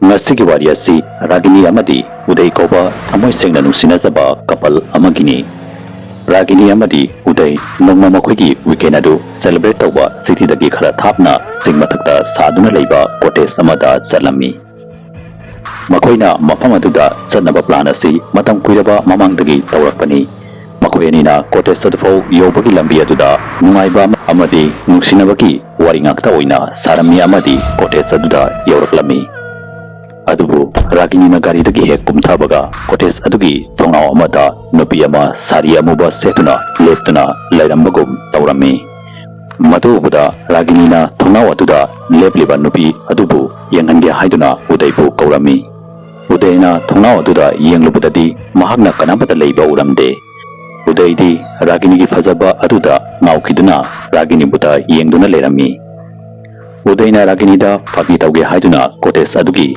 ngasi wari asi Ragini amadi Uday koba thamoy sengna nungsinajaba couple amagini. Ragini amadi Uday nongma makhoi weekend adu celebrate tawba city dagi khara thapna singmathakta saduna leiba cottage amada chalami. Makoina mafam aduda chanaba plan asi matam kuiraba mamangdagi tawrakpani. Makhoi anina cottage adfau yobagi lambi aduda nungaiba amadi nungsinabagi wari ngakta oina sarami amadi cottage aduda yawraklami. Adubu Ragini na gari dagi hek kumthabaga cottage adugi thongnao amada nupi ama sari amuba setuna leptuna lairambagum tawrami. Madubuda Ragini na thongnao aduda lepliba nupi adubu yenghange haiduna Udaybu kaurami. Udayna thongnao aduda yenglubudadi mahakna kanamata leiba uramde. Udaydi Ragini gi fajaba aduda ngaukiduna Ragini buda yengduna lerami. Udayna Ragini da fagi tawge haiduna cottage adugi